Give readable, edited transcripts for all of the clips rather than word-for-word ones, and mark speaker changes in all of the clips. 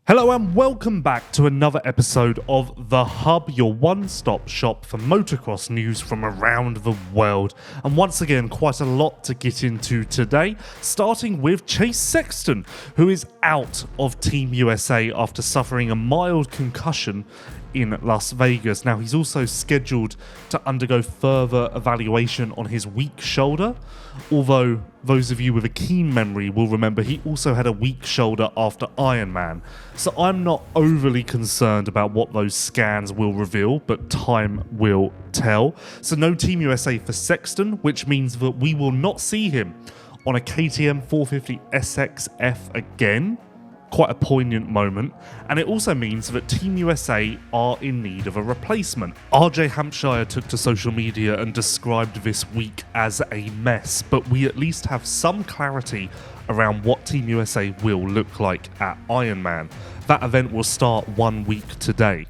Speaker 1: Hello and welcome back to another episode of The Hub, your one-stop shop for motocross news from around the world. And once again, quite a lot to get into today, starting with Chase Sexton, who is out of Team USA after suffering a mild concussion in Las Vegas. Now, he's also scheduled to undergo further evaluation on his weak shoulder, although those of you with a keen memory will remember he also had a weak shoulder after Ironman. So I'm not overly concerned about what those scans will reveal, but time will tell. So no Team USA for Sexton, which means that we will not see him on a KTM 450 SXF again. Quite a poignant moment, and it also means that Team USA are in need of a replacement. RJ Hampshire took to social media and described this week as a mess, but we at least have some clarity around what Team USA will look like at Ironman. That event will start 1 week today.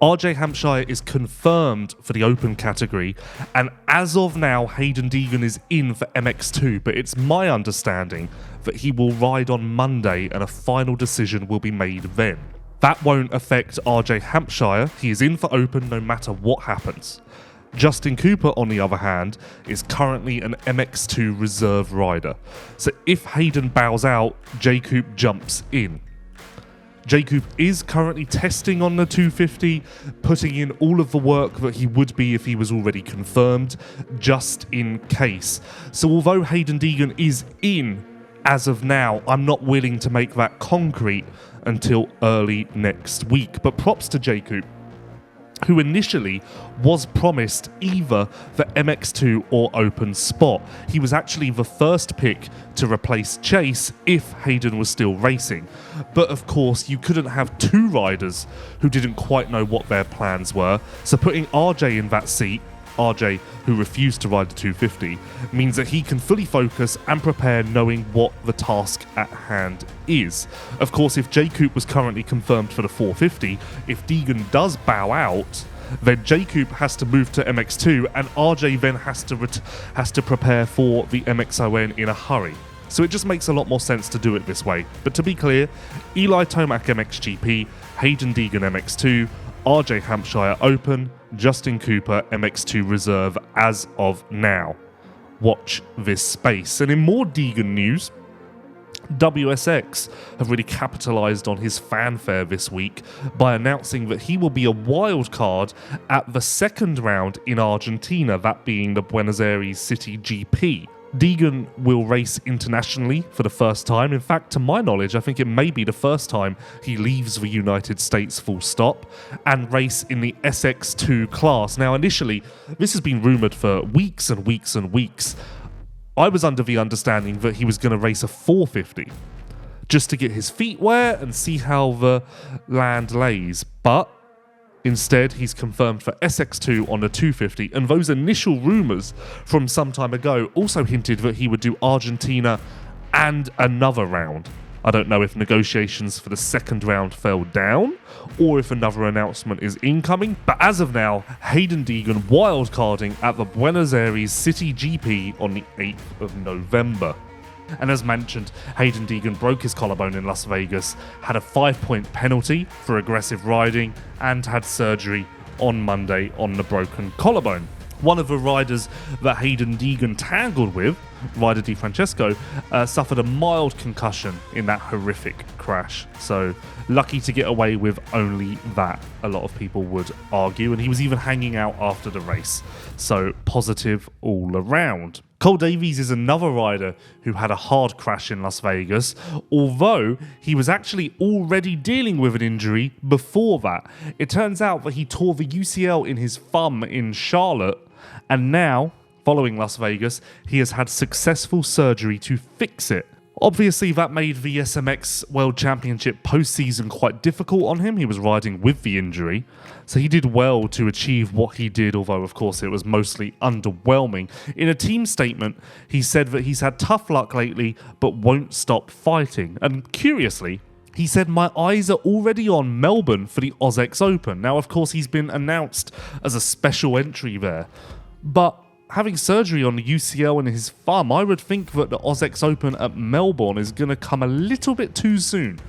Speaker 1: RJ Hampshire is confirmed for the open category, and as of now, Hayden Deegan is in for MX2, but it's my understanding that he will ride on Monday and a final decision will be made then. That won't affect RJ Hampshire, he is in for open no matter what happens. Justin Cooper, on the other hand, is currently an MX2 reserve rider, so if Hayden bows out, J Coop jumps in. J Coop is currently testing on the 250, putting in all of the work that he would be if he was already confirmed, just in case. So although Hayden Deegan is in as of now, I'm not willing to make that concrete until early next week. But props to J Coop, who initially was promised either the MX2 or open spot. He was actually the first pick to replace Chase if Hayden was still racing. But of course, you couldn't have two riders who didn't quite know what their plans were, so putting RJ in that seat, RJ, who refused to ride the 250, means that he can fully focus and prepare knowing what the task at hand is. Of course, if J Coop was currently confirmed for the 450, if Deegan does bow out, then J Coop has to move to MX2 and RJ then has to prepare for the MXON in a hurry. So it just makes a lot more sense to do it this way. But to be clear, Eli Tomac MXGP, Hayden Deegan MX2, RJ Hampshire Open, Justin Cooper MX2 Reserve as of now. Watch this space. And in more Deegan news, WSX have really capitalised on his fanfare this week by announcing that he will be a wild card at the second round in Argentina, that being the Buenos Aires City GP. Deegan will race internationally for the first time. In fact, to my knowledge, I think it may be the first time he leaves the United States full stop, and race in the SX2 class. Now, initially, this has been rumoured for weeks and weeks and weeks. I was under the understanding that he was going to race a 450, just to get his feet wet and see how the land lays. But instead, he's confirmed for SX2 on the 250, and those initial rumours from some time ago also hinted that he would do Argentina and another round. I don't know if negotiations for the second round fell down or if another announcement is incoming, but as of now, Hayden Deegan wildcarding at the Buenos Aires City GP on the 8th of November. And as mentioned, Hayden Deegan broke his collarbone in Las Vegas, had a 5-point penalty for aggressive riding, and had surgery on Monday on the broken collarbone. One of the riders that Hayden Deegan tangled with, Ryder Di Francesco, suffered a mild concussion in that horrific crash. So lucky to get away with only that, a lot of people would argue, and he was even hanging out after the race. So positive all around. Cole Davies is another rider who had a hard crash in Las Vegas, although he was actually already dealing with an injury before that. It turns out that he tore the UCL in his thumb in Charlotte, and now, following Las Vegas, he has had successful surgery to fix it. Obviously, that made the SMX World Championship postseason quite difficult on him. He was riding with the injury, so he did well to achieve what he did, although of course it was mostly underwhelming. In a team statement, he said that he's had tough luck lately, but won't stop fighting. And curiously, he said, "My eyes are already on Melbourne for the AusX Open." Now, of course, he's been announced as a special entry there, but having surgery on the UCL in his thumb, I would think that the AusX Open at Melbourne is going to come a little bit too soon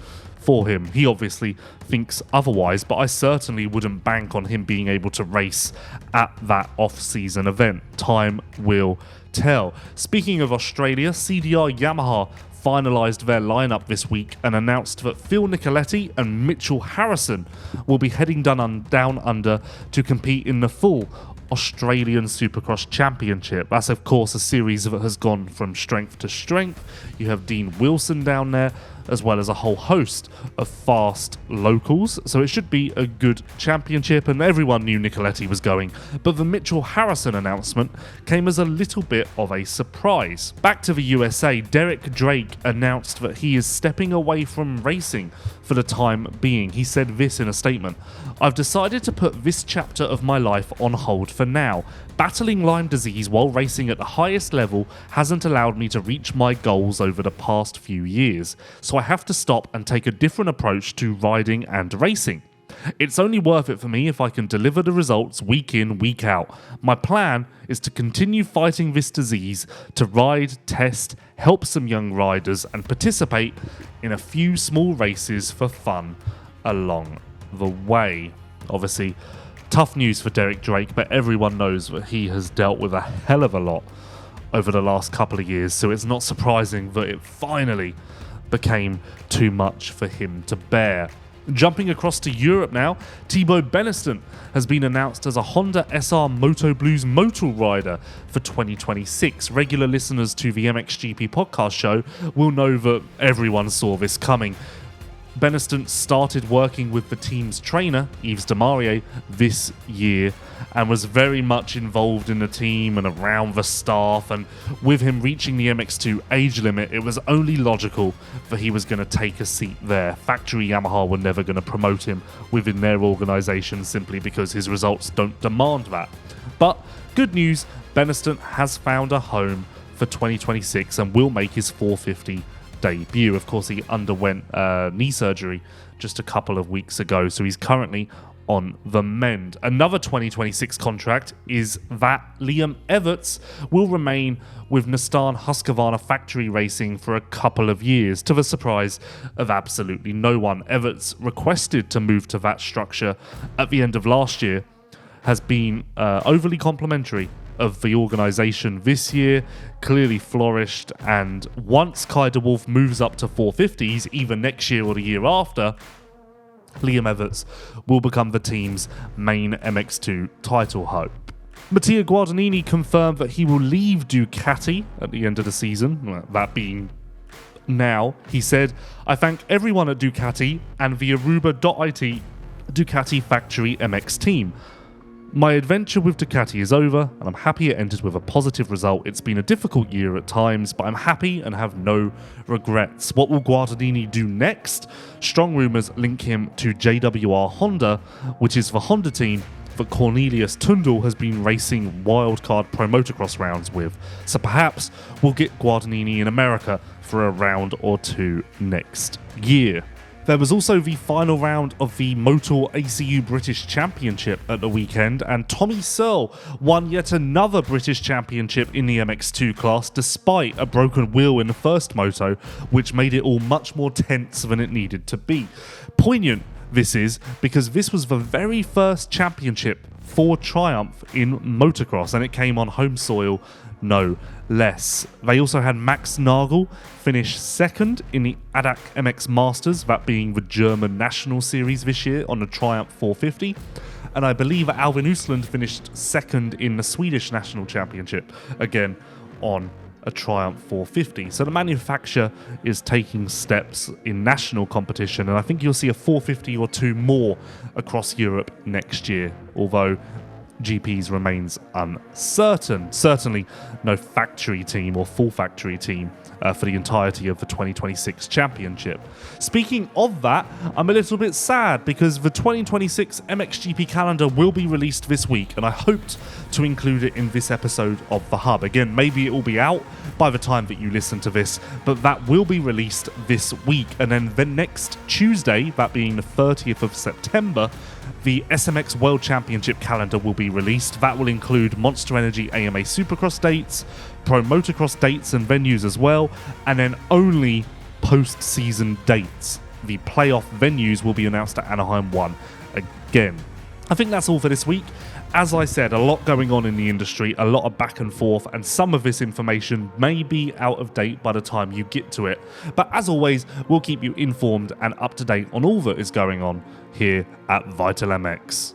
Speaker 1: for him. He obviously thinks otherwise, but I certainly wouldn't bank on him being able to race at that off-season event. Time will tell. Speaking of Australia, CDR Yamaha finalised their lineup this week and announced that Phil Nicoletti and Mitchell Harrison will be heading down under to compete in the full Australian Supercross Championship. That's of course a series that has gone from strength to strength. You have Dean Wilson down there, as well as a whole host of fast locals, so it should be a good championship, and everyone knew Nicoletti was going, but the Mitchell Harrison announcement came as a little bit of a surprise. Back to the USA, Derek Drake announced that he is stepping away from racing for the time being. He said this in a statement: "I've decided to put this chapter of my life on hold for now. Battling Lyme disease while racing at the highest level hasn't allowed me to reach my goals over the past few years, so I have to stop and take a different approach to riding and racing. It's only worth it for me if I can deliver the results week in, week out. My plan is to continue fighting this disease, to ride, test, help some young riders, and participate in a few small races for fun along the way." Obviously, tough news for Derek Drake, but everyone knows that he has dealt with a hell of a lot over the last couple of years, so it's not surprising that it finally became too much for him to bear. Jumping across to Europe now, Thibaut Benistant has been announced as a Honda SR Moto Blues motor rider for 2026. Regular listeners to the MXGP podcast show will know that everyone saw this coming. Benistant started working with the team's trainer, Yves Demarie, this year and was very much involved in the team and around the staff, and with him reaching the MX2 age limit, it was only logical that he was going to take a seat there. Factory Yamaha were never going to promote him within their organisation simply because his results don't demand that. But good news, Benistant has found a home for 2026 and will make his 450 debut. Of course, he underwent knee surgery just a couple of weeks ago, so he's currently on the mend. Another 2026 contract is that Liam Everts will remain with Nissan Husqvarna factory racing for a couple of years, to the surprise of absolutely no one. Everts requested to move to that structure at the end of last year, has been overly complimentary of the organisation this year, clearly flourished, and once Kai de Wolf moves up to 450s, either next year or the year after, Liam Everts will become the team's main MX2 title hope. Mattia Guadagnini confirmed that he will leave Ducati at the end of the season, that being now. He said, "I thank everyone at Ducati and the Aruba.it Ducati factory MX team. My adventure with Ducati is over, and I'm happy it ended with a positive result. It's been a difficult year at times, but I'm happy and have no regrets." What will Guadagnini do next? Strong rumours link him to JWR Honda, which is the Honda team that Cornelius Tundal has been racing wildcard pro motocross rounds with. So perhaps we'll get Guadagnini in America for a round or two next year. There was also the final round of the Motor ACU British Championship at the weekend, and Tommy Searle won yet another British Championship in the MX2 class despite a broken wheel in the first moto, which made it all much more tense than it needed to be. Poignant this is, because this was the very first championship for Triumph in motocross, and it came on home soil no less. They also had Max Nagel finish second in the ADAC MX Masters, that being the German National Series this year, on the Triumph 450. And I believe Alvin Usland finished second in the Swedish National Championship, again on a Triumph 450. So the manufacturer is taking steps in national competition, and I think you'll see a 450 or two more across Europe next year, although GPs remains uncertain. Certainly no factory team or full factory team for the entirety of the 2026 championship. Speaking of that, I'm a little bit sad because the 2026 MXGP calendar will be released this week, and I hoped to include it in this episode of The Hub. Again, maybe it will be out by the time that you listen to this, but that will be released this week. And then the next Tuesday, that being the 30th of September, the SMX World Championship calendar will be released. That will include Monster Energy AMA Supercross dates, Pro Motocross dates and venues as well, and then only post-season dates the playoff venues will be announced at Anaheim 1 again. I think that's all for this week. As I said, a lot going on in the industry, a lot of back and forth, and some of this information may be out of date by the time you get to it. But as always, we'll keep you informed and up to date on all that is going on here at Vital MX.